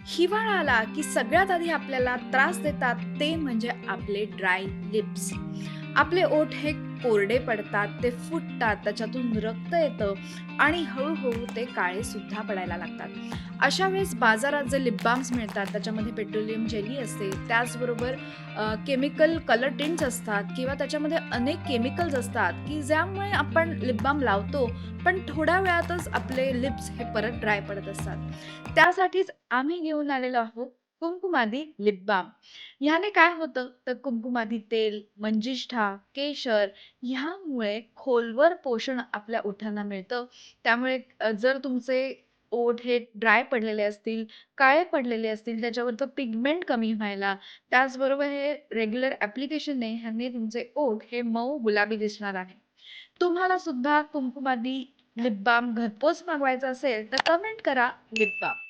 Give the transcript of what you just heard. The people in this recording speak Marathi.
हिवाळा आला की सगळ्यात आधी आपल्याला त्रास देतात ते म्हणजे आपले ड्राय लिप्स. आपले ओठ हे कोरडे पडतात, ते फुटतात, त्याच्यातून रक्त येतं आणि हळूहळू ते काळे सुद्धा पडायला लागतात. अशा वेळेस बाजारात जे लिप बाम्स मिळतात त्याच्यामध्ये पेट्रोलियम जेली असते, त्याचबरोबर केमिकल कलर टिंट्स असतात किंवा त्याच्यामध्ये अनेक केमिकल्स असतात की ज्यामुळे आपण लिप बाम लावतो, पण थोड्या वेळातच आपले लिप्स हे परत ड्राय पडत असतात. त्यासाठीच आम्ही घेऊन आलेलो आहोत कुंकुमादी लिप बाम. ह्याने काय होतं तर कुंकुमादी तेल, मंजिष्ठा, केशर ह्यामुळे खोलवर पोषण आपल्या ओठांना मिळतं. त्यामुळे जर तुमचे ओठ हे ड्राय पडलेले असतील, काळे पडलेले असतील, त्याच्यावरचं पिगमेंट कमी व्हायला, त्याचबरोबर हे रेग्युलर ॲप्लिकेशनने ह्याने तुमचे ओठ हे मऊ गुलाबी दिसणार आहे. तुम्हाला सुद्धा कुंकुमादी लिप बाम घरपोच मागवायचा असेल तर कमेंट करा लिप बाम.